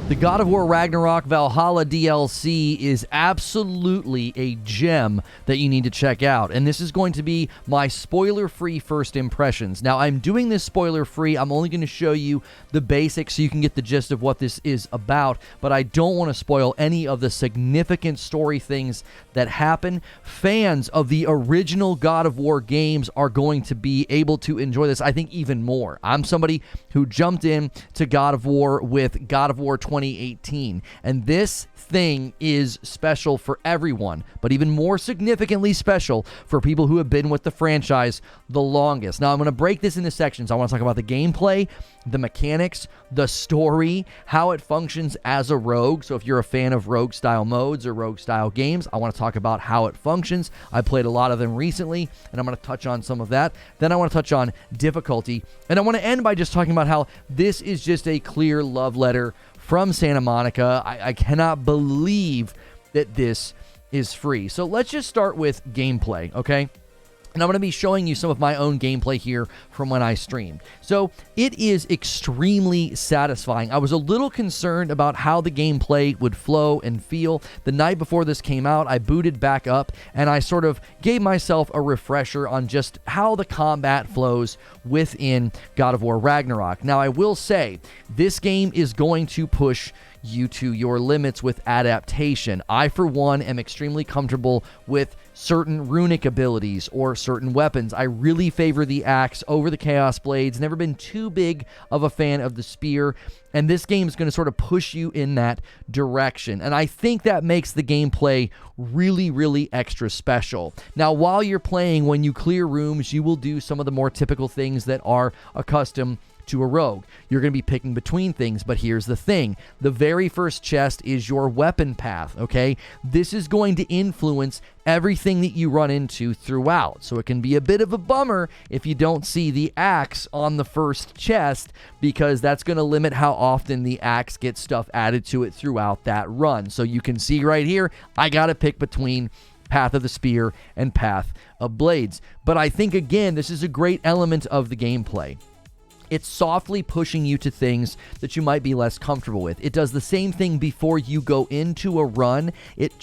The God of War Ragnarok Valhalla DLC is absolutely a gem that you need to check out, and this is going to be my spoiler-free first impressions. Now, I'm doing this spoiler-free. I'm only going to show you the basics so you can get the gist of what this is about, but I don't want to spoil any of the significant story things that happen. Fans of the original God of War games are going to be able to enjoy this, I think, even more. I'm somebody who jumped in to God of War with God of War 2018, and this thing is special for everyone, but even more significantly special for people who have been with the franchise the longest. Now, I'm going to break this into sections. I want to talk about the gameplay, the mechanics, the story, how it functions as a rogue. So if you're a fan of rogue-style modes or rogue-style games, I want to talk about how it functions. I played a lot of them recently, and I'm going to touch on some of that. Then I want to touch on difficulty, and I want to end by just talking about how this is just a clear love letter from Santa Monica. I cannot believe that this is free. So let's just start with gameplay, okay? And I'm going to be showing you some of my own gameplay here from when I streamed. So it is extremely satisfying. I was a little concerned about how the gameplay would flow and feel. The night before this came out, I booted back up and I sort of gave myself a refresher on just how the combat flows within God of War Ragnarok. Now, I will say, this game is going to push you to your limits with adaptation. I, for one, am extremely comfortable with certain runic abilities or certain weapons. I really favor the axe over the Chaos Blades. Never been too big of a fan of the spear, and this game is going to sort of push you in that direction. And I think that makes the gameplay really, really extra special. Now, while you're playing, when you clear rooms, you will do some of the more typical things that are accustomed to a rogue. You're going to be picking between things, but here's the thing. The very first chest is your weapon path, okay? This is going to influence everything that you run into throughout. So it can be a bit of a bummer if you don't see the axe on the first chest, because that's going to limit how often the axe gets stuff added to it throughout that run. So you can see right here, I got to pick between Path of the Spear and Path of Blades. But I think, again, this is a great element of the gameplay. It's softly pushing you to things that you might be less comfortable with. It does the same thing before you go into a run. It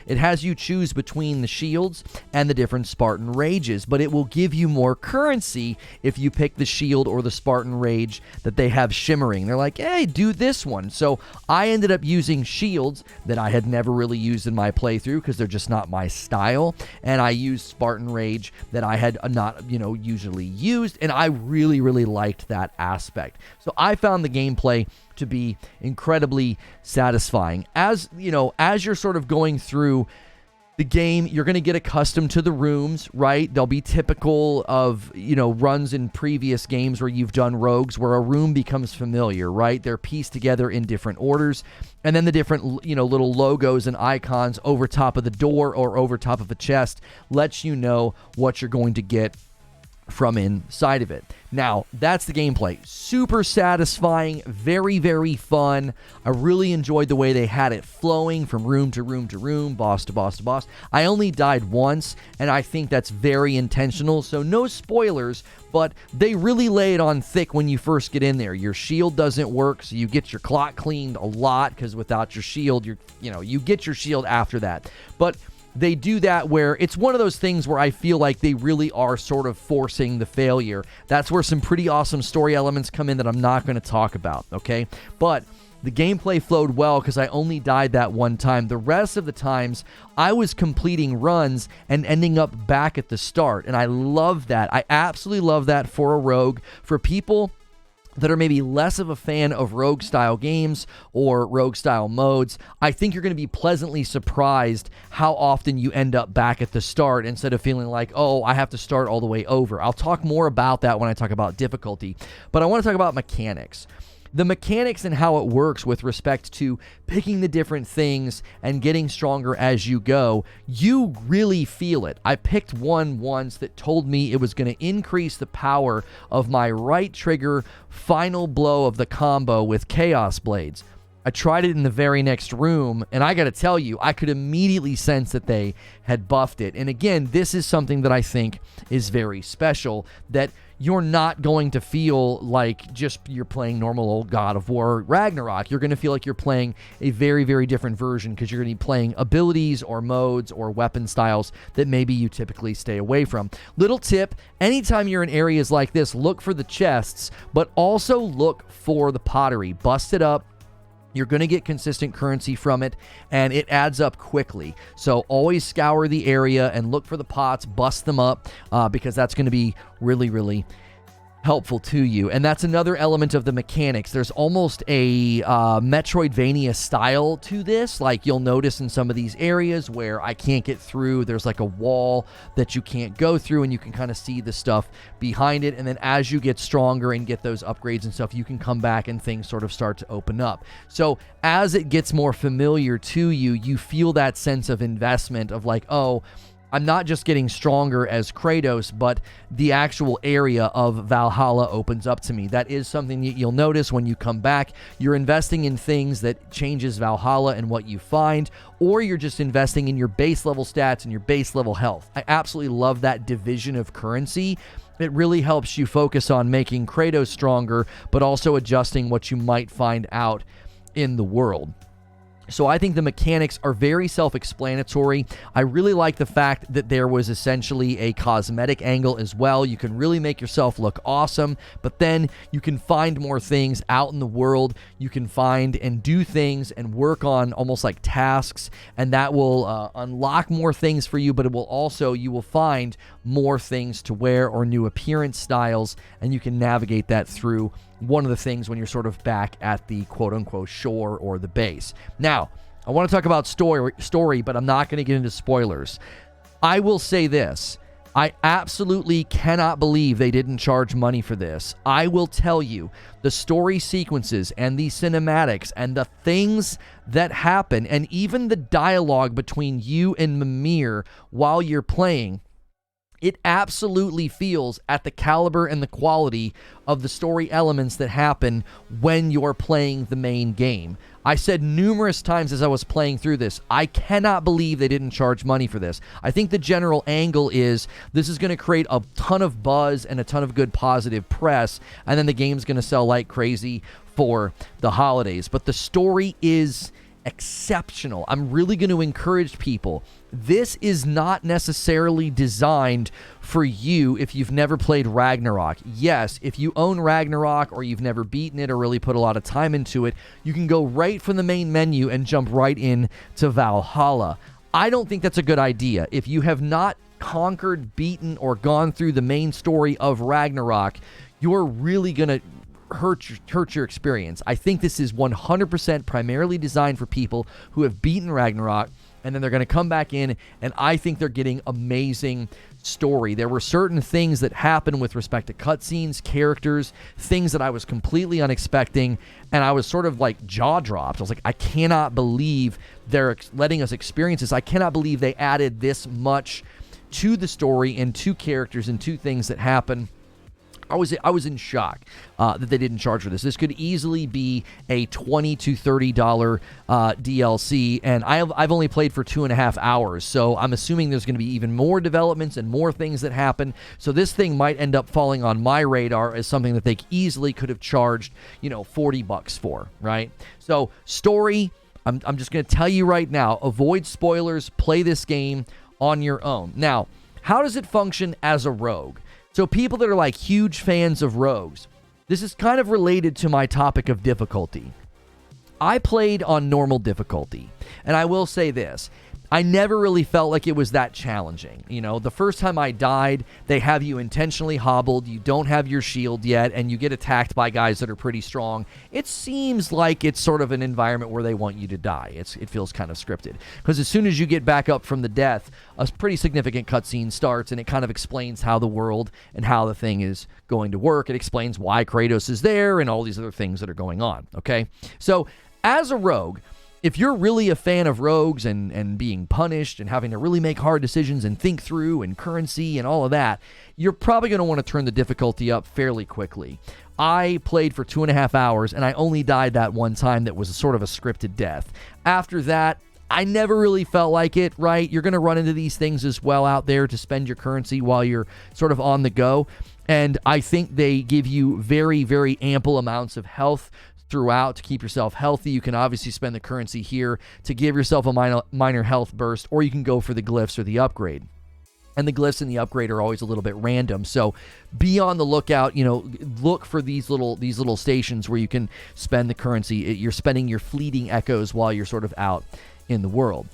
has you choose between the shields and the different Spartan rages, but it will give you more currency if you pick the shield or the Spartan rage that they have shimmering. They're like, hey, do this one. So I ended up using shields that I had never really used in my playthrough because they're just not my style, and I used Spartan rage that I had not, usually used, and I really, really liked that aspect. So I found the gameplay to be incredibly satisfying. As you're sort of going through the game, you're going to get accustomed to the rooms, right? They'll be typical of, runs in previous games where you've done rogues, where a room becomes familiar, right? They're pieced together in different orders. And then the different, little logos and icons over top of the door or over top of a chest lets you know what you're going to get from inside of it. Now, that's the gameplay. Super satisfying, very, very fun. I really enjoyed the way they had it flowing from room to room to room, boss to boss to boss. I only died once, and I think that's very intentional, so no spoilers, but they really lay it on thick when you first get in there. Your shield doesn't work, so you get your clock cleaned a lot, because without your shield, you get your shield after that. But they do that where it's one of those things where I feel like they really are sort of forcing the failure. That's where some pretty awesome story elements come in that I'm not going to talk about, okay? But the gameplay flowed well because I only died that one time. The rest of the times, I was completing runs and ending up back at the start, and I love that. I absolutely love that for a rogue. For people that are maybe less of a fan of rogue-style games or rogue-style modes, I think you're going to be pleasantly surprised how often you end up back at the start instead of feeling like, oh, I have to start all the way over. I'll talk more about that when I talk about difficulty, but I want to talk about mechanics. The mechanics and how it works with respect to picking the different things and getting stronger as you go, you really feel it. I picked one once that told me it was going to increase the power of my right trigger final blow of the combo with Chaos Blades. I tried it in the very next room, and I got to tell you, I could immediately sense that they had buffed it. And again, this is something that I think is very special, that you're not going to feel like just you're playing normal old God of War Ragnarok. You're going to feel like you're playing a very, very different version because you're going to be playing abilities or modes or weapon styles that maybe you typically stay away from. Little tip, anytime you're in areas like this, look for the chests, but also look for the pottery. Bust it up. You're going to get consistent currency from it, and it adds up quickly. So always scour the area and look for the pots, bust them up, because that's going to be really, really helpful to you. And that's another element of the mechanics. There's almost a Metroidvania style to this. Like you'll notice in some of these areas where I can't get through, there's like a wall that you can't go through, and you can kind of see the stuff behind it. And then as you get stronger and get those upgrades and stuff, you can come back and things sort of start to open up. So as it gets more familiar to you, you feel that sense of investment of like, oh, I'm not just getting stronger as Kratos, but the actual area of Valhalla opens up to me. That is something that you'll notice when you come back. You're investing in things that changes Valhalla and what you find, or you're just investing in your base level stats and your base level health. I absolutely love that division of currency. It really helps you focus on making Kratos stronger, but also adjusting what you might find out in the world. So I think the mechanics are very self-explanatory. I really like the fact that there was essentially a cosmetic angle as well. You can really make yourself look awesome, but then you can find more things out in the world. You can find and do things and work on almost like tasks, and that will unlock more things for you, but it will also, you will find more things to wear or new appearance styles, and you can navigate that through one of the things when you're sort of back at the quote-unquote shore or the base. Now, I want to talk about story, but I'm not going to get into spoilers. I will say this. I absolutely cannot believe they didn't charge money for this. I will tell you, the story sequences and the cinematics and the things that happen, and even the dialogue between you and Mimir while you're playing, it absolutely feels at the caliber and the quality of the story elements that happen when you're playing the main game. I said numerous times as I was playing through this, I cannot believe they didn't charge money for this. I think the general angle is this is going to create a ton of buzz and a ton of good positive press, and then the game's going to sell like crazy for the holidays. But the story is exceptional. I'm really going to encourage people. This is not necessarily designed for you if you've never played Ragnarok. Yes, if you own Ragnarok or you've never beaten it or really put a lot of time into it, you can go right from the main menu and jump right in to Valhalla. I don't think that's a good idea. If you have not conquered, beaten, or gone through the main story of Ragnarok, you're really going to hurt your experience. I think this is 100% primarily designed for people who have beaten Ragnarok, and then they're going to come back in, and I think they're getting amazing story. There were certain things that happened with respect to cutscenes, characters, things that I was completely unexpecting, and I was sort of like jaw dropped. I was like, I cannot believe they're letting us experience this. I cannot believe they added this much to the story and to characters and to things that happen. I was in shock that they didn't charge for this. This could easily be a $20 to $30 DLC, and I've only played for 2.5 hours, so I'm assuming there's going to be even more developments and more things that happen. So this thing might end up falling on my radar as something that they easily could have charged, $40 for, right? So story, I'm just going to tell you right now, avoid spoilers, play this game on your own. Now, how does it function as a rogue? So people that are like huge fans of rogues, this is kind of related to my topic of difficulty. I played on normal difficulty, and I will say this. I never really felt like it was that challenging. The first time I died, they have you intentionally hobbled, you don't have your shield yet, and you get attacked by guys that are pretty strong. It seems like it's sort of an environment where they want you to die. It feels kind of scripted. Because as soon as you get back up from the death, a pretty significant cutscene starts, and it kind of explains how the world and how the thing is going to work. It explains why Kratos is there and all these other things that are going on, okay? So, as a rogue, if you're really a fan of rogues and being punished and having to really make hard decisions and think through and currency and all of that, you're probably going to want to turn the difficulty up fairly quickly. I played for 2.5 hours, and I only died that one time that was sort of a scripted death. After that, I never really felt like it, right? You're going to run into these things as well out there to spend your currency while you're sort of on the go. And I think they give you very, very ample amounts of health throughout to keep yourself healthy. You can obviously spend the currency here to give yourself a minor health burst, or you can go for the glyphs or the upgrade. And the glyphs and the upgrade are always a little bit random. So be on the lookout, look for these little stations where you can spend the currency. You're spending your fleeting echoes while you're sort of out in the world.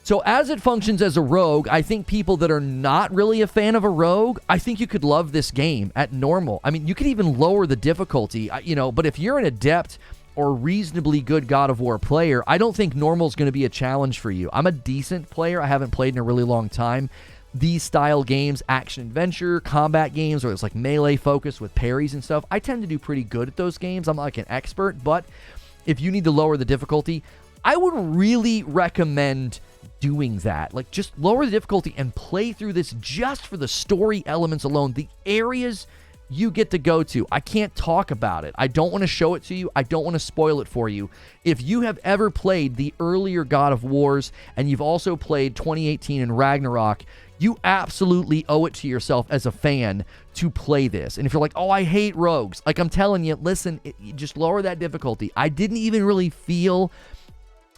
So as it functions as a rogue, I think people that are not really a fan of a rogue, I think you could love this game at normal. I mean, you could even lower the difficulty, but if you're an adept or reasonably good God of War player, I don't think normal is going to be a challenge for you. I'm a decent player. I haven't played in a really long time. These style games, action-adventure, combat games, where it's like melee focus with parries and stuff, I tend to do pretty good at those games. I'm not like an expert, but if you need to lower the difficulty, I would really recommend doing that. Like, just lower the difficulty and play through this just for the story elements alone. The areas you get to go to, I can't talk about it. I don't want to show it to you. I don't want to spoil it for you. If you have ever played the earlier God of Wars and you've also played 2018 and Ragnarok, you absolutely owe it to yourself as a fan to play this. And if you're like, oh, I hate rogues, like I'm telling you, listen, just lower that difficulty. I didn't even really feel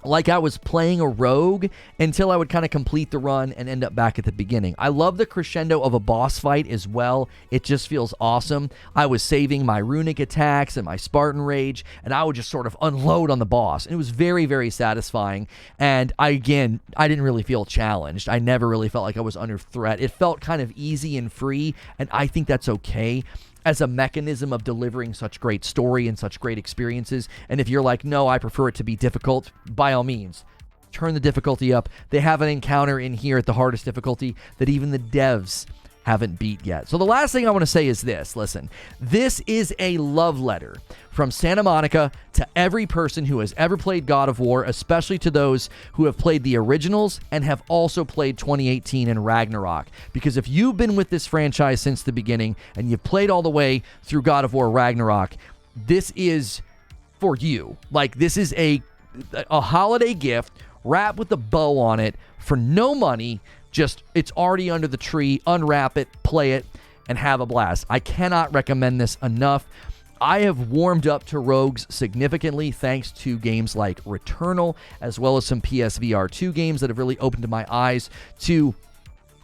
like I was playing a rogue until I would kind of complete the run and end up back at the beginning. I love the crescendo of a boss fight as well. It just feels awesome. I was saving my runic attacks and my Spartan rage, and I would just sort of unload on the boss. And it was very, very satisfying. And I didn't really feel challenged. I never really felt like I was under threat. It felt kind of easy and free, and I think that's okay as a mechanism of delivering such great story and such great experiences. And if you're like, no, I prefer it to be difficult, by all means, turn the difficulty up. They have an encounter in here at the hardest difficulty that even the devs haven't beat yet. So the last thing I want to say is this. Listen, this is a love letter from Santa Monica to every person who has ever played God of War, especially to those who have played the originals and have also played 2018 and Ragnarok. Because if you've been with this franchise since the beginning and you've played all the way through God of War Ragnarok, this is for you. Like, this is a holiday gift wrapped with a bow on it for no money. Just, it's already under the tree. Unwrap it, play it, and have a blast. I cannot recommend this enough. I have warmed up to rogues significantly thanks to games like Returnal, as well as some PSVR 2 games that have really opened my eyes to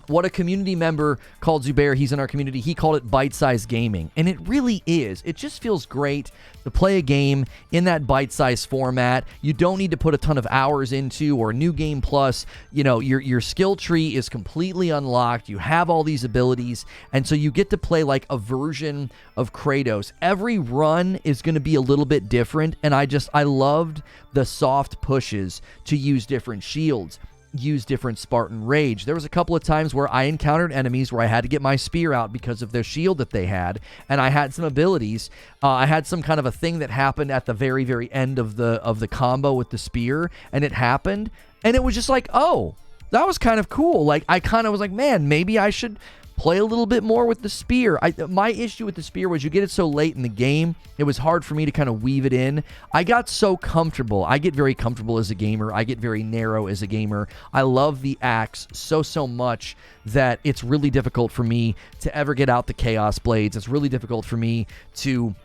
what a community member called Zubair, he's in our community, he called it bite-sized gaming. And it really is. It just feels great to play a game in that bite-sized format. You don't need to put a ton of hours into, or New Game Plus. Your skill tree is completely unlocked. You have all these abilities, and so you get to play like a version of Kratos. Every run is going to be a little bit different, and I loved the soft pushes to use different shields, use different Spartan rage. There was a couple of times where I encountered enemies where I had to get my spear out because of their shield that they had, and I had some abilities. I had some kind of a thing that happened at the very, very end of the combo with the spear, and it happened, and it was just like, oh, that was kind of cool. Like, I kind of was like, man, maybe I should play a little bit more with the spear. My issue with the spear was you get it so late in the game, it was hard for me to kind of weave it in. I got so comfortable. I get very comfortable as a gamer. I get very narrow as a gamer. I love the axe so much that it's really difficult for me to ever get out the Chaos Blades. It's really difficult for me to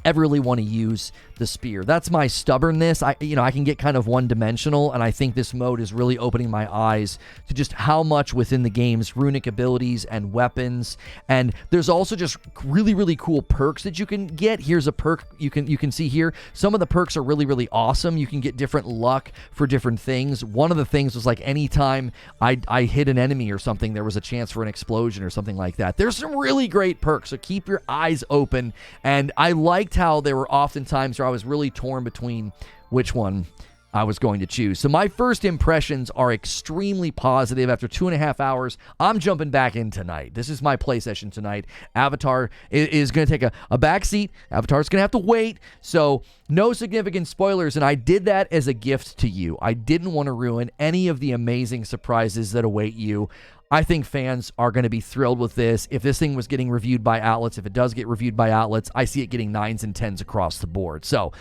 ever really want to use the spear. That's my stubbornness. I can get kind of one-dimensional, and I think this mode is really opening my eyes to just how much within the game's runic abilities and weapons. And there's also just really, really cool perks that you can get. Here's a perk you can see here. Some of the perks are really, really awesome. You can get different luck for different things. One of the things was like anytime I hit an enemy or something, there was a chance for an explosion or something like that. There's some really great perks, so keep your eyes open. And I liked how there were often times where I was really torn between which one I was going to choose. So my first impressions are extremely positive. After 2.5 hours, I'm jumping back in tonight. This is my play session tonight. Avatar is going to take a back seat. Avatar's going to have to wait. So no significant spoilers, and I did that as a gift to you. I didn't want to ruin any of the amazing surprises that await you. I think fans are going to be thrilled with this. If this thing was getting reviewed by outlets, if it does get reviewed by outlets, I see it getting 9s and 10s across the board. So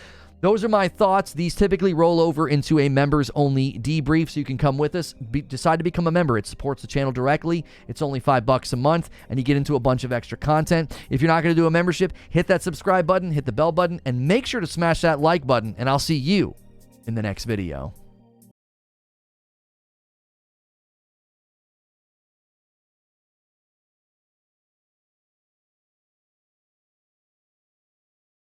Those are my thoughts. These typically roll over into a members-only debrief, so you can come with us. Decide to become a member. It supports the channel directly. It's only $5 a month, and you get into a bunch of extra content. If you're not going to do a membership, hit that subscribe button, hit the bell button, and make sure to smash that like button, and I'll see you in the next video.